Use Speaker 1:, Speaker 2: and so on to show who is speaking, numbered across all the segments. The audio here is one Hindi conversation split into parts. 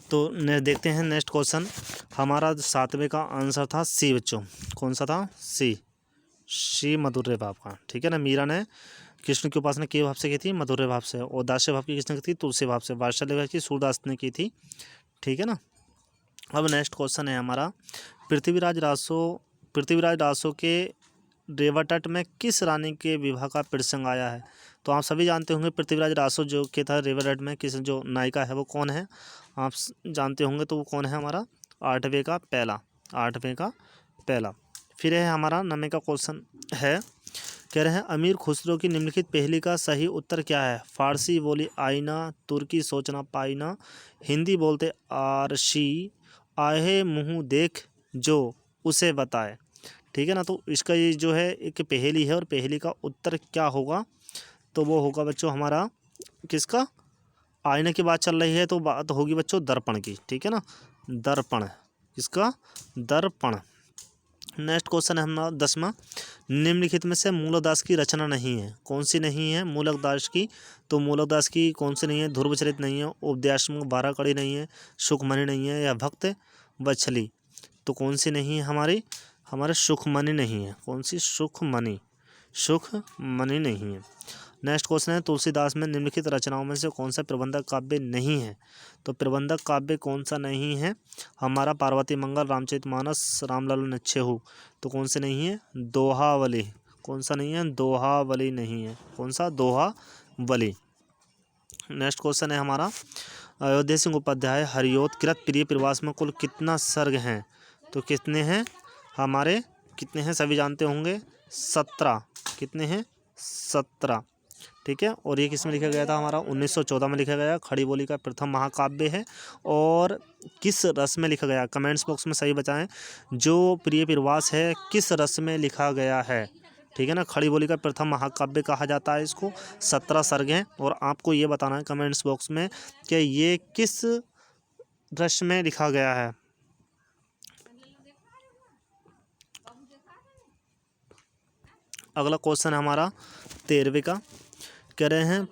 Speaker 1: तो देखते हैं नेक्स्ट क्वेश्चन। हमारा 7वें का आंसर था सी बच्चों। कौन सा था? सी मधुर्य भाव का। ठीक है ना। मीरा ने कृष्ण की उपासना के भाव से की थी? मधुर्य भाव से। और दास्य भाव की किसने की थी? तुलसी भाव से। वात्सल्य भाव की सूरदास ने की थी। ठीक है ना। अब नेक्स्ट क्वेश्चन है हमारा, पृथ्वीराज रासो के रेवतट में किस रानी के विवाह का प्रसंग आया है? तो आप सभी जानते होंगे पृथ्वीराज रासो जो के था रेवतट में, किस जो नायिका है वो कौन है? आप जानते होंगे। तो वो कौन है हमारा? 8वें का पहला। फिर है हमारा 9वें का क्वेश्चन है, कह रहे हैं अमीर खुसरो की निम्नलिखित पहेली का सही उत्तर क्या है? फारसी बोली आईना, तुर्की सोचना पाईना, हिंदी बोलते आरशी, आहे मुँह देख जो उसे बताए। ठीक है ना। तो इसका ये जो है एक पहेली है और पहेली का उत्तर क्या होगा? तो वो होगा बच्चों हमारा किसका? आईने की बात चल रही है तो बात होगी बच्चों दर्पण की। ठीक है ना। दर्पण। किसका? दर्पण। नेक्स्ट क्वेश्चन है हमारा 10वां, निम्नलिखित में से मूलकदास की रचना नहीं है। कौन सी नहीं है मूलकदास की? तो मूलकदास की कौन सी नहीं है? ध्रुवचरित नहीं है, उपदेशात्मक 12 कड़ी नहीं है, सुखमणि नहीं है, या भक्त वत्सली। तो कौन सी नहीं है हमारे सुखमणि नहीं है। कौन सी? सुखमणि नहीं है। नेक्स्ट क्वेश्चन है, तुलसीदास में निम्नलिखित रचनाओं में से कौन सा प्रबंधक काव्य नहीं है? तो प्रबंधक काव्य कौन सा नहीं है? हमारा पार्वती मंगल, रामचरितमानस, रामलल्ला नच्छेहु। तो कौन से नहीं है? दोहावली। कौन सा नहीं है? दोहावली नहीं है। कौन सा? दोहावली। नेक्स्ट क्वेश्चन है हमारा, अयोध्या सिंह उपाध्याय हरियोत्कृत प्रिय प्रवास में कुल कितना सर्ग हैं? तो कितने हैं हमारे? कितने हैं सभी जानते होंगे? 17। कितने हैं? 17। ठीक है। और ये किस में लिखा गया था? हमारा 1914 में लिखा गया। खड़ी बोली का प्रथम महाकाव्य है। और किस रस में लिखा गया? कमेंट्स बॉक्स में सही बताएं। जो प्रिय प्रवास है किस रस में लिखा गया है? ठीक है ना। खड़ी बोली का प्रथम महाकाव्य कहा जाता है इसको। 17 सर्ग हैं और आपको ये बताना है कमेंट्स बॉक्स में कि ये किस रस में लिखा गया है। अगला क्वेश्चन है हमारा 13वें का, कह रहे हैं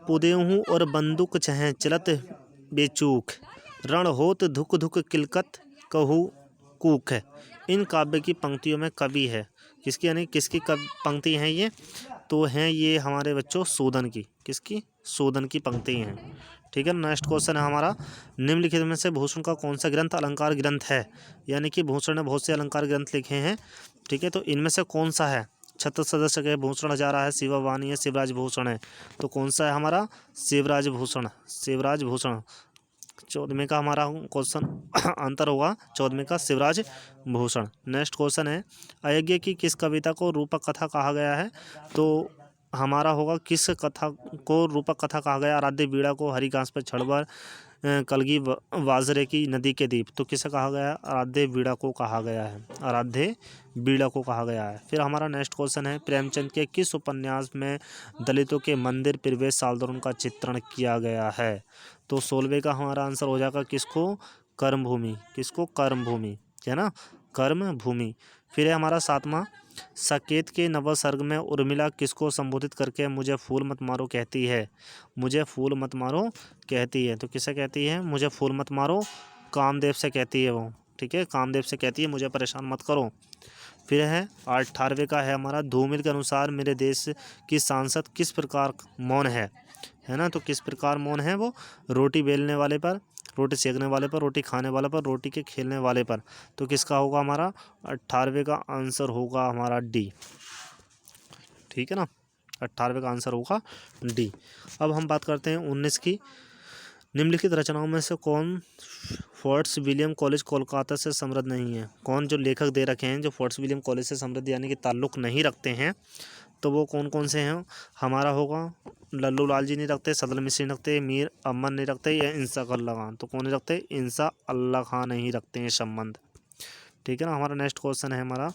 Speaker 1: पुदेहूँ और बंदूक चहें चलत बेचूक, रण होत धुक धुक किलकत कहू कूक है। इन काव्य की पंक्तियों में कवि है किसकी? यानी किसकी पंक्ति हैं ये? तो हैं ये हमारे बच्चों सूदन की। किसकी? सूदन की पंक्ति हैं। ठीक है। नेक्स्ट क्वेश्चन है हमारा, निम्नलिखित में से भूषण का कौन सा ग्रंथ अलंकार ग्रंथ है? यानी कि भूषण ने बहुत से अलंकार ग्रंथ लिखे हैं। ठीक है। तो इनमें से कौन सा है? 36 सदस्य के भूषण हजारा है, शिवावाणी है, शिवराज भूषण है। तो कौन सा है हमारा? शिवराज भूषण। 14वें का हमारा क्वेश्चन आंसर होगा 14वें का शिवराज भूषण। नेक्स्ट क्वेश्चन है, अयज्ञ की किस कविता को रूपक कथा कहा गया है? तो हमारा होगा किस कथा को रूपक कथा कहा गया? आराध्य बीड़ा को, हरी घास पर छड़बर, कलगी वाजरे की, नदी के दीप। तो किसे कहा गया? आराध्य बीड़ा को कहा गया है। आराध्य बीड़ा को कहा गया है। फिर हमारा नेक्स्ट क्वेश्चन है, प्रेमचंद के किस उपन्यास में दलितों के मंदिर प्रवेश सालदरों का चित्रण किया गया है? तो 16वें का हमारा आंसर हो जाएगा किसको? कर्मभूमि। किसको? कर्मभूमि है ना। कर्मभूमि। फिर है हमारा 7वां, साकेत के नव सर्ग में उर्मिला किसको संबोधित करके मुझे फूल मत मारो कहती है? मुझे फूल मत मारो कहती है। तो किसे कहती है? मुझे फूल मत मारो। कामदेव से कहती है वो। ठीक है। कामदेव से कहती है मुझे परेशान मत करो। फिर है 18वें का है हमारा, धूमिल के अनुसार मेरे देश की सांसद किस प्रकार मौन है ना। तो किस प्रकार मौन है वो? रोटी बेलने वाले पर, रोटी सेकने वाले पर, रोटी खाने वाले पर, रोटी के खेलने वाले पर। तो किसका होगा हमारा? 18वें का आंसर होगा हमारा डी। ठीक है ना। 18वें का आंसर होगा डी। अब हम बात करते हैं 19 की, निम्नलिखित रचनाओं में से कौन फोर्ट्स विलियम कॉलेज कोलकाता से समृद्ध नहीं है? कौन जो लेखक दे रखे हैं जो फोर्ट्स विलियम कॉलेज से समृद्ध यानी कि ताल्लुक़ नहीं रखते हैं, तो वो कौन कौन से हैं? हमारा होगा लल्लू लाल जी नहीं रखते, सदल मिश्र नहीं रखते, मीर अमन नहीं रखते, या इंसा अल्लाह खान। तो कौन नहीं रखते? इंसा अल्लाह खान नहीं रखते हैं संबंध। ठीक है ना। हमारा नेक्स्ट क्वेश्चन है हमारा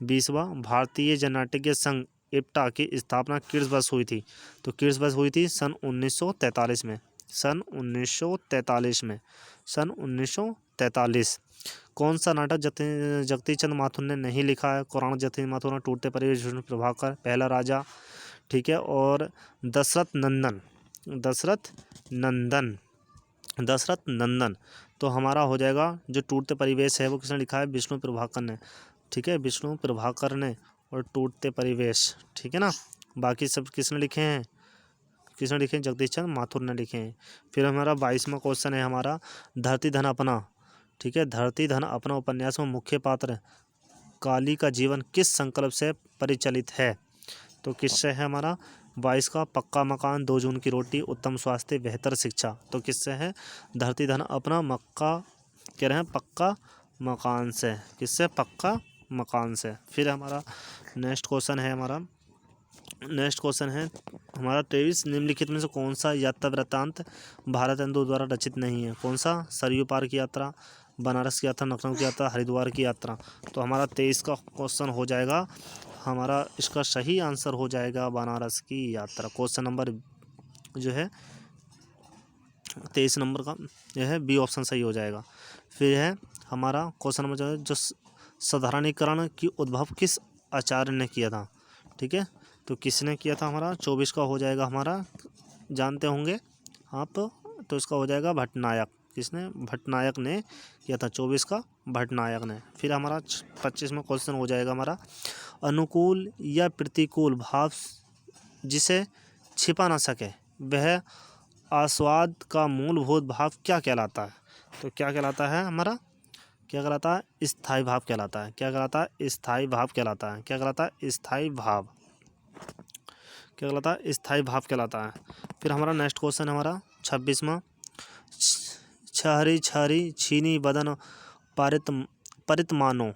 Speaker 1: 20वां, भारतीय जननाट्य संघ इप्टा की स्थापना किस वर्ष हुई थी? तो किस वर्ष हुई थी? सन 1943 में। सन 1943। कौन सा नाटक जगदीश चंद्र माथुर ने नहीं लिखा है? कुरान जगदीश माथुर ने, टूटते परिवेश विष्णु प्रभाकर, पहला राजा। ठीक है। और दशरथ नंदन। दशरथ नंदन। तो हमारा हो जाएगा जो टूटते परिवेश है वो किसने लिखा है, विष्णु प्रभाकर ने, ठीक है, विष्णु प्रभाकर ने। और टूटते परिवेश, ठीक है ना, बाकी सब किसने लिखे हैं, किसने लिखे हैं, जगदीश चंद्र माथुर ने लिखे हैं। फिर हमारा 22वां क्वेश्चन है हमारा, धरती धन अपना, ठीक है, धरती धन अपना उपन्यास में मुख्य पात्र काली का जीवन किस संकल्प से परिचालित है। तो किससे है हमारा, 22 का पक्का मकान, 2 जून की रोटी, उत्तम स्वास्थ्य, बेहतर शिक्षा। तो किससे है, धरती धन अपना मक्का कह रहे हैं पक्का मकान से, किससे, पक्का मकान से। फिर हमारा नेक्स्ट क्वेश्चन है हमारा 23, निम्नलिखित में से कौन सा यात्रा वृत्तांत भारत हिंदू द्वारा रचित नहीं है। कौन सा, सरयू पार की यात्रा, बनारस की यात्रा, लखनऊ की यात्रा, हरिद्वार की यात्रा। तो हमारा 23 का क्वेश्चन हो जाएगा हमारा, इसका सही आंसर हो जाएगा बनारस की यात्रा। क्वेश्चन नंबर जो है 23 नंबर का यह है बी ऑप्शन सही हो जाएगा। फिर है हमारा क्वेश्चन नंबर जो है, जो साधारणीकरण की उद्भव किस आचार्य ने किया था, ठीक है, तो किसने किया था हमारा, 24 का हो जाएगा हमारा, जानते होंगे आप, तो इसका हो जाएगा भट्टनायक, किसने, भट्टनायक ने किया था, 24 का भट्टनायक ने। फिर हमारा 25वां क्वेश्चन हो जाएगा हमारा, अनुकूल या प्रतिकूल भाव जिसे छिपा ना सके वह आस्वाद का मूलभूत भाव क्या कहलाता है। तो क्या कहलाता है हमारा, क्या कहलाता है, स्थायी भाव कहलाता है। क्या कहलाता है, स्थायी भाव कहलाता है। क्या कहलाता है, स्थायी भाव, क्या कहलाता है, स्थायी भाव कहलाता है। फिर हमारा नेक्स्ट क्वेश्चन हमारा 26वां, छहरी छहरी छीनी बदन पारित परित मानो,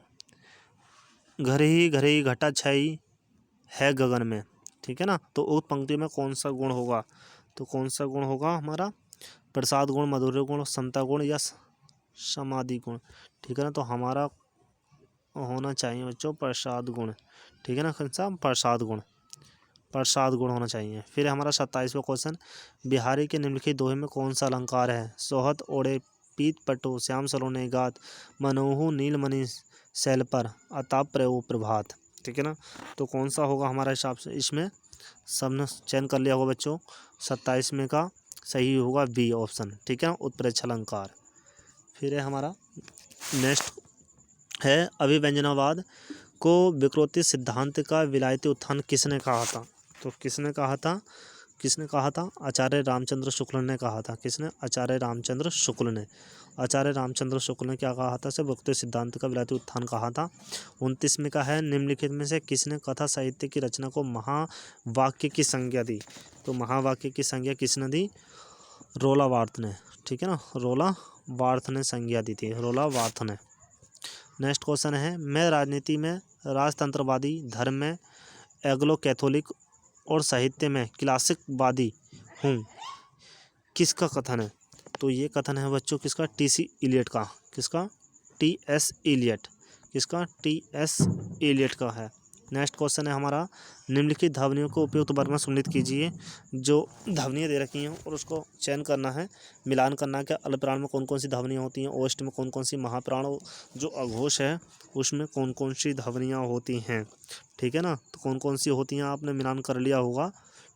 Speaker 1: घर ही घटा छाई है गगन में, ठीक है ना। तो उक्त पंक्ति में कौन सा गुण होगा, तो कौन सा गुण होगा हमारा, प्रसाद गुण, माधुर्य गुण, समता गुण या समाधि गुण, ठीक है ना। तो हमारा होना चाहिए बच्चों प्रसाद गुण, ठीक है ना, कौन सा, प्रसाद गुण होना चाहिए। फिर हमारा 27वां क्वेश्चन, बिहारी के निम्नलिखित दोहे में कौन सा अलंकार है, सोहत ओढ़े पीत पटो, श्याम सलोने गात, मनोहु नीलमणि शैल पर, अताप प्रयो प्रभात, ठीक है ना। तो कौन सा होगा हमारा हिसाब से, इसमें सबने चयन कर लिया होगा बच्चों, 27वें का सही होगा बी ऑप्शन, ठीक है ना, उत्प्रेक्षा अलंकार। फिर है हमारा नेक्स्ट है, अभिव्यंजनावाद को विकृति सिद्धांत का विलायती उत्थान किसने कहा था। तो किसने कहा था, आचार्य रामचंद्र शुक्ल ने कहा था। किसने, आचार्य रामचंद्र शुक्ल ने। आचार्य रामचंद्र शुक्ल ने क्या कहा था, से विकृति सिद्धांत का विलायती उत्थान कहा था। 29वें का है, निम्नलिखित में से किसने कथा साहित्य की रचना को महावाक्य की संज्ञा दी। तो महावाक्य की संज्ञा किसने दी, रोला वार्थ ने, ठीक है ना, रोला वार्थ ने संज्ञा दी थी, रोला वार्थ ने। नेक्स्ट क्वेश्चन है, मैं राजनीति में राजतंत्रवादी, धर्म में एग्लो कैथोलिक और साहित्य में क्लासिकवादी हूँ, किसका कथन है। तो ये कथन है बच्चों किसका, टी.सी. इलियट का। किसका, टी.एस. इलियट, किसका, टी.एस. इलियट का है। नेक्स्ट क्वेश्चन है हमारा, निम्नलिखित ध्वनियों को उपयुक्त वर्ग में सम्मिलित कीजिए। जो ध्वनियाँ दे रखी हैं और उसको चयन करना है, मिलान करना है कि अल्पप्राण में कौन कौन सी ध्वनियाँ होती हैं, ओष्ठ में कौन कौन सी, महाप्राण जो अघोष है उसमें कौन कौन सी ध्वनियाँ होती हैं, ठीक है ना। तो कौन कौन सी होती हैं आपने मिलान कर लिया होगा,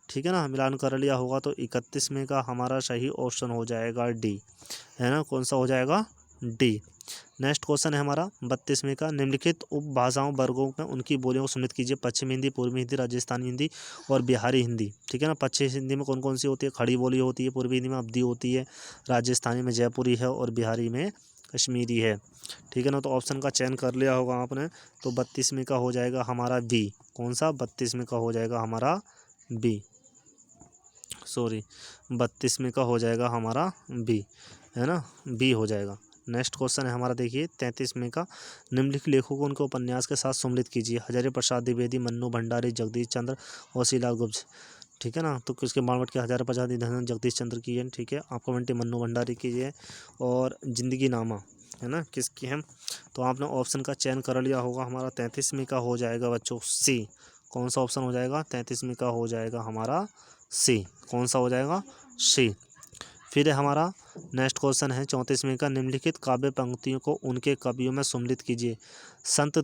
Speaker 1: ठीक है ना, मिलान कर लिया होगा। तो 31वें का हमारा सही ऑप्शन हो जाएगा डी, है ना, कौन सा हो जाएगा, डी। नेक्स्ट क्वेश्चन है हमारा 32वें का, निम्नलिखित उपभाषाओं वर्गों में उनकी बोलियों को सम्मिलित कीजिए। पश्चिमी हिंदी, पूर्वी हिंदी, राजस्थानी हिंदी और बिहारी हिंदी, ठीक है ना। पश्चिमी हिंदी में कौन कौन सी होती है, खड़ी बोली होती है, पूर्वी हिंदी में अवधी होती है, राजस्थानी में जयपुरी है और बिहारी में कश्मीरी है, ठीक है ना। तो ऑप्शन का चयन कर लिया होगा आपने। तो 32वें का हो जाएगा हमारा बी, कौन सा, 32वें का हो जाएगा हमारा बी, 32वें का हो जाएगा हमारा बी, है ना, बी हो जाएगा। नेक्स्ट क्वेश्चन है हमारा देखिए 33वें का, निम्नलिखित लेखकों को उनके उपन्यास के साथ सम्मिलित कीजिए। हजारी प्रसाद द्विवेदी, मन्नू भंडारी, जगदीश चंद्र और शीलाल गुप्त, ठीक है ना। तो किसके बाणवट के हजारी प्रसाद धन जगदीश चंद्र की है, ठीक है। आप कमेंट मन्नू भंडारी कीजिए। और जिंदगी नामा है ना किसकी है, तो आपने ऑप्शन का चयन कर लिया होगा। हमारा 33वें का हो जाएगा बच्चों सी, कौन सा ऑप्शन हो जाएगा, 33वें का हो जाएगा हमारा सी, कौन सा हो जाएगा, सी। फिर हमारा नेक्स्ट क्वेश्चन है 34वें का, निम्नलिखित काव्य पंक्तियों को उनके कवियों में सम्मिलित कीजिए। संत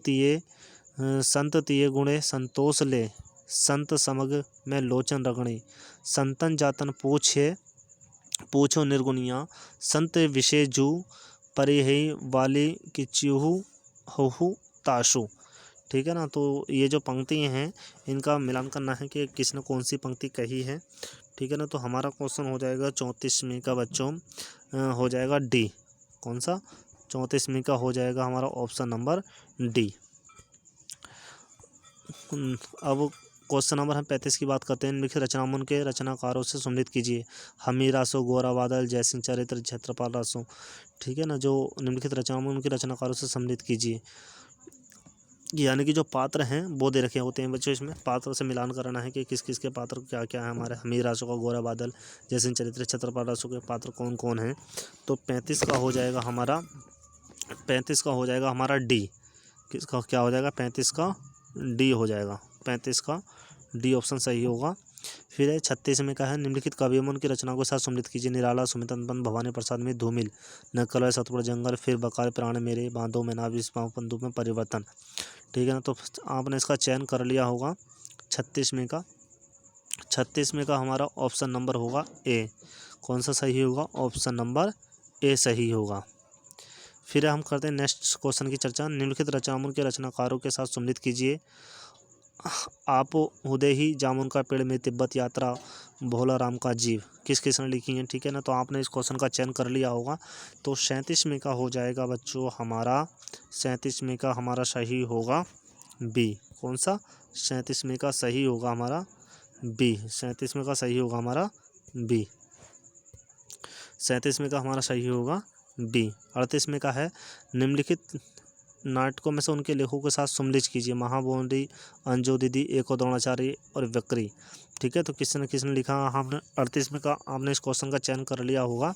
Speaker 1: तिये गुणे संतोष ले, संत समग में लोचन रगणे, संतन जातन पूछे पूछो निर्गुणिया संत विशेजु परिहि वाली किच्युहु हहु ताशु। ठीक है ना। तो ये जो पंक्ति हैं इनका मिलान करना है कि किसने कौन सी पंक्ति कही है। ठीक है ना। तो हमारा क्वेश्चन हो जाएगा 34वीं का बच्चों हो जाएगा डी। कौन सा? 34वीं का हो जाएगा हमारा ऑप्शन नंबर डी। अब क्वेश्चन नंबर हम 35 की बात करते हैं। निम्नलिखित रचनाओं के रचनाकारों से सम्मिलित कीजिए। हमी रासो, गोरा बादल, जयसिंह चरित्र, छत्रपाल रासो। ठीक है ना। जो निम्नलिखित रचनाओं उनके रचनाकारों से सम्मिलित कीजिए, यानी कि जो पात्र हैं वो दे रखे होते हैं बच्चों। इसमें पात्र से मिलान करना है कि किस किस के पात्र क्या क्या है हमारे। हमीर रासो का गोरा बादल, जयसिंह चरित्र, छत्रपाल रासो के पात्र कौन कौन हैं। तो 35 का हो जाएगा हमारा, 35 का हो जाएगा हमारा डी। किसका क्या हो जाएगा? 35 का डी हो जाएगा। 35 का डी ऑप्शन सही होगा। फिर है 36 में का है निम्नलिखित कवियों में उनकी रचनाओं के साथ सम्मिलित कीजिए। निराला, सुमितन, भवानी प्रसाद में धूमिल, नक्कल, सतपुर जंगल, फिर बकार, प्राण मेरे, बांधों में नाव, इस पंदु में परिवर्तन। ठीक है ना। तो आपने इसका चयन कर लिया होगा 36 में का। 36 में का हमारा ऑप्शन नंबर होगा ए। कौन सा सही होगा? ऑप्शन नंबर ए सही होगा। फिर हम करते हैं नेक्स्ट क्वेश्चन की चर्चा। निम्नलिखित रचनाओं के रचनाकारों के साथ सम्मिलित कीजिए। आप उदय ही, जामुन का पेड़ में, तिब्बत यात्रा, भोला राम का जीव। किस किसने लिखी है? ठीक है ना। तो आपने इस क्वेश्चन का चयन कर लिया होगा। तो 37 में का हो जाएगा बच्चों हमारा, 37 में का हमारा सही होगा बी। कौन सा? 37 में का सही होगा हमारा बी। 37 में का सही होगा हमारा बी। 37 में का हमारा सही होगा बी। 38 में का है निम्नलिखित नाटकों में से उनके लेखों के साथ सम्मिलित कीजिए। महाबोधि, अंजो दीदी, एको द्रोणाचार्य और वक्री। ठीक है। तो किसने किसने लिखा? हमने 38 में का आपने इस क्वेश्चन का चयन कर लिया होगा।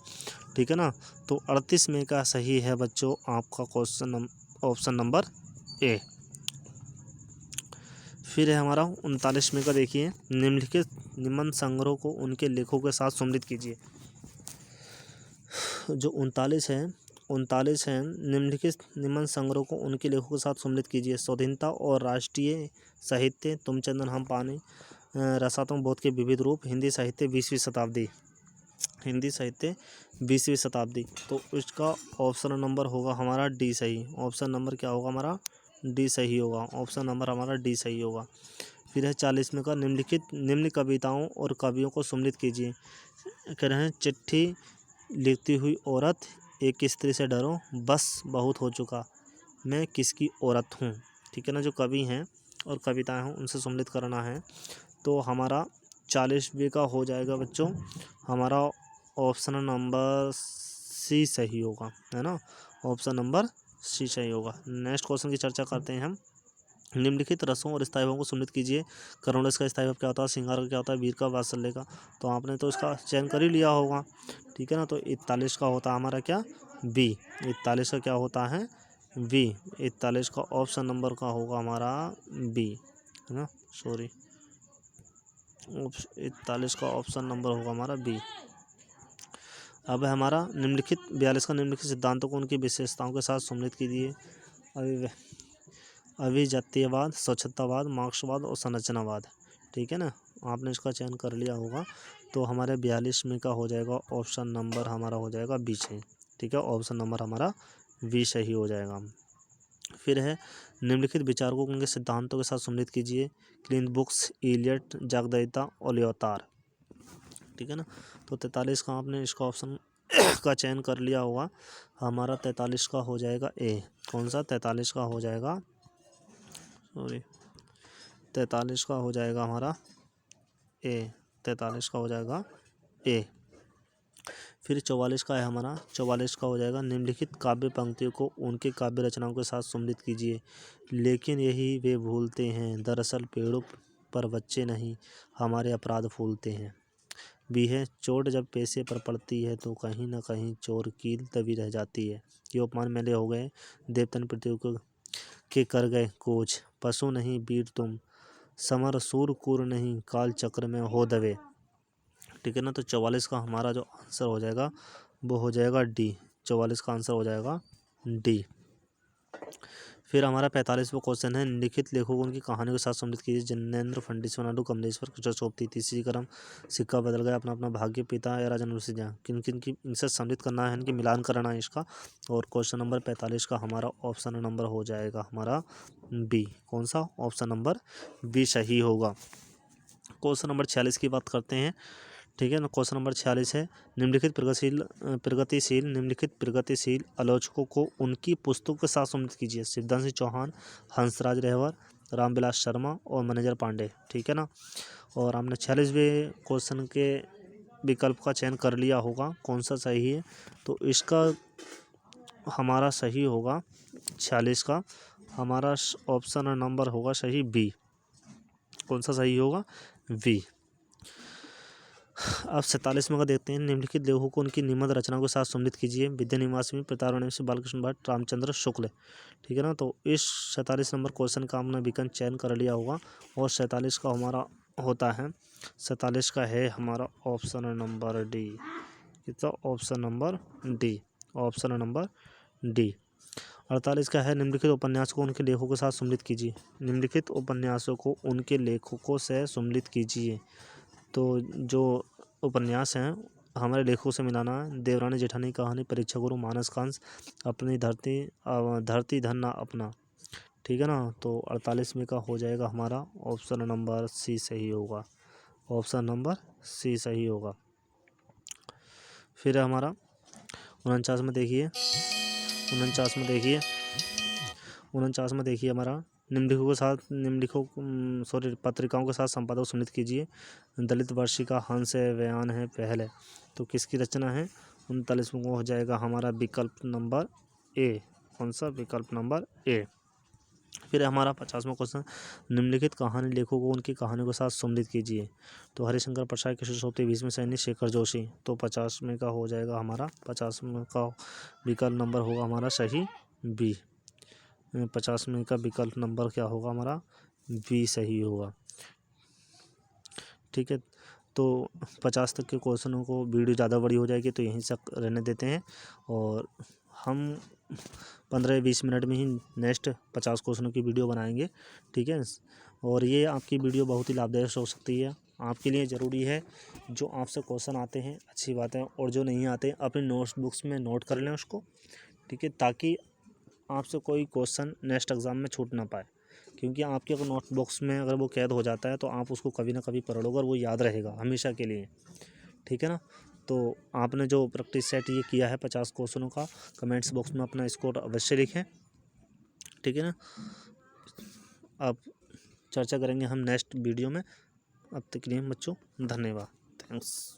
Speaker 1: ठीक है ना। तो 38 में का सही है बच्चों आपका क्वेश्चन ऑप्शन नंबर ए। फिर है हमारा 39 में का, देखिए निम्नलिखित निबंध संग्रह को उनके लेखों के साथ सम्मिलित कीजिए। जो 39 है, 39 है निम्नलिखित निबंध संग्रह को उनके लेखों के साथ सम्मिलित कीजिए। स्वाधीनता और राष्ट्रीय साहित्य, तुम चंदन हम पानी, रसात्मक बोध के विविध रूप, हिंदी साहित्य 20वीं शताब्दी, हिंदी साहित्य 20वीं शताब्दी। तो इसका ऑप्शन नंबर होगा हमारा डी सही। ऑप्शन नंबर क्या होगा हमारा? डी सही होगा। ऑप्शन नंबर हमारा डी सही होगा। फिर है 40 में का निम्नलिखित निम्न कविताओं और कवियों को सम्मिलित कीजिए। कह रहे हैं चिट्ठी लिखती हुई औरत, एक स्त्री से डरो, बस बहुत हो चुका, मैं किसकी औरत हूँ। ठीक है ना। जो कवि हैं और कविताएं हैं उनसे सम्मिलित करना है। तो हमारा 40वीं का हो जाएगा बच्चों हमारा ऑप्शन नंबर सी सही होगा, है ना। ऑप्शन नंबर सी सही होगा। नेक्स्ट क्वेश्चन की चर्चा करते हैं हम। निम्नलिखित रसों और स्थायी भावों को सम्मिलित कीजिए। करुणरस का स्थायी भाव क्या होता है? श्रृंगार का क्या होता है? वीर का, वात्सल्य का। तो आपने तो इसका चयन कर ही लिया होगा। ठीक है ना। तो 41 का होता है हमारा क्या? बी। 41 का क्या होता है? बी। 41 का ऑप्शन नंबर का होगा हमारा बी, है ना। सॉरी, 41 का ऑप्शन नंबर होगा हमारा बी। अब है हमारा निम्नलिखित 42 का निम्नलिखित सिद्धांतों को उनकी विशेषताओं के साथ सम्मिलित कीजिए। अभिजात्यवाद, स्वच्छतावाद, मार्क्सवाद और संरचनावाद। ठीक है ना। आपने इसका चयन कर लिया होगा। तो हमारे 42 में का हो जाएगा ऑप्शन नंबर हमारा हो जाएगा बी सही। ठीक है। ऑप्शन नंबर हमारा बी सही हो जाएगा। फिर है निम्नलिखित विचारकों को उनके सिद्धांतों के साथ सम्मिलित कीजिए। क्लीन बुक्स, इलियट, जागदयिता और ल्योतार। ठीक है ना। तो 43 का आपने इसका ऑप्शन का चयन कर लिया होगा। हमारा 43 का हो जाएगा ए। कौन सा? 43 का हो जाएगा, सॉरी, 43 का हो जाएगा हमारा ए। 43 का हो जाएगा ए। फिर 44 का है हमारा, 44 का हो जाएगा निम्नलिखित काव्य पंक्तियों को उनके काव्य रचनाओं के साथ सम्मिलित कीजिए। लेकिन यही वे भूलते हैं, दरअसल पेड़ों पर बच्चे नहीं हमारे अपराध फूलते हैं। भी है चोट जब पैसे पर पड़ती है तो कहीं ना कहीं चोर कील तभी रह जाती है। ये उपमान मेले हो गए, देवतन पृथ्वी को के कर गए कोच, पशु नहीं वीर तुम, समर सूर कुर नहीं, काल चक्र में हो दबे। ठीक है ना। तो 44 का हमारा जो आंसर हो जाएगा वो हो जाएगा डी। 44 का आंसर हो जाएगा डी। फिर हमारा 45वां क्वेश्चन है, निम्नलिखित लेखकों की कहानी के साथ सम्मिलित कीजिए। जैनेंद्र फंडिस, वनाडू, कमलेश्वर, कृष्ण सोबती, तीसरी क्रम, सिक्का बदल गया, अपना अपना भाग्य, पिता या राजा नरसिंह। किन किन की इनसे सम्मिलित करना है, इनकी मिलान करना है इसका। और क्वेश्चन नंबर 45 का हमारा ऑप्शन नंबर हो जाएगा हमारा बी। कौन सा? ऑप्शन नंबर बी सही होगा। क्वेश्चन नंबर 46 की बात करते हैं। ठीक है ना। क्वेश्चन नंबर 46 है, निम्नलिखित प्रगतिशील आलोचकों को उनकी पुस्तकों के साथ सम्मिलित कीजिए। सिद्धांत सिंह चौहान, हंसराज रेहवर, रामविलास शर्मा और मैनेजर पांडे। ठीक है ना। और हमने 46वें क्वेश्चन के विकल्प का चयन कर लिया होगा, कौन सा सही है। तो इसका हमारा सही होगा 46 का हमारा ऑप्शन नंबर होगा सही बी। कौन सा सही होगा? बी। अब 47वें का देखते हैं, निम्नलिखित लेखकों को उनकी निबंध रचनाओं के साथ सम्मिलित कीजिए। विद्यानिवास में, प्रतापराणी से, बालकृष्ण भट्ट, रामचंद्र शुक्ल। ठीक है ना। तो इस 47 नंबर क्वेश्चन का हमने विकल्प चयन कर लिया होगा। और 47 का हमारा होता है, 47 का है हमारा ऑप्शन नंबर डी। कितना? Option number D. Option number D. 48 का है, निम्नलिखित उपन्यास को उनके लेखकों के साथ सम्मिलित कीजिए। निम्नलिखित उपन्यासों को उनके लेखकों से सम्मिलित कीजिए। तो जो उपन्यास हैं हमारे लेखकों से मिलाना है। देवरानी जेठानी कहानी, परीक्षा गुरु, मानस कांस, अपनी धरती धन अपना। ठीक है ना। तो 48 में का हो जाएगा हमारा ऑप्शन नंबर सी सही होगा। ऑप्शन नंबर सी सही होगा। फिर हमारा 49 में देखिए, 49 में देखिए, 49 में देखिए हमारा पत्रिकाओं के साथ संपादक सम्मिलित कीजिए। दलित वार्षिका, हंस है, बयान है, पहल है। तो किसकी रचना है? 39 में हो जाएगा हमारा विकल्प नंबर ए। कौन सा? विकल्प नंबर ए। फिर हमारा 50वां क्वेश्चन, निम्नलिखित कहानी लेखकों को उनकी कहानियों के साथ सम्मिलित कीजिए। तो हरिशंकर प्रसाद, किशोर सोबती, भीष्म सैनी, शेखर जोशी। तो 50 में का हो जाएगा हमारा 50 में का विकल्प नंबर होगा हमारा सही बी। 50 में का विकल्प नंबर क्या होगा हमारा? बी सही होगा। ठीक है। तो 50 तक के क्वेश्चनों को वीडियो ज़्यादा बड़ी हो जाएगी तो यहीं से रहने देते हैं। और हम 15-20 मिनट में ही नेक्स्ट 50 क्वेश्चनों की वीडियो बनाएंगे। ठीक है। और ये आपकी वीडियो बहुत ही लाभदायक हो सकती है। आपके लिए ज़रूरी है जो आपसे क्वेश्चन आते हैं अच्छी बात है, और जो नहीं आते अपने नोटबुक्स में नोट कर लें उसको। ठीक है। ताकि आपसे कोई क्वेश्चन नेक्स्ट एग्ज़ाम में छूट ना पाए। क्योंकि आपके अगर नोटबुक्स में अगर वो कैद हो जाता है तो आप उसको कभी ना कभी पढ़ोगे और वो याद रहेगा हमेशा के लिए। ठीक है ना। तो आपने जो प्रैक्टिस सेट ये किया है 50 क्वेश्चनों का, कमेंट्स बॉक्स में अपना स्कोर अवश्य लिखें। ठीक है ना। अब चर्चा करेंगे हम नेक्स्ट वीडियो में। अब तक के लिए बच्चों धन्यवाद। थैंक्स।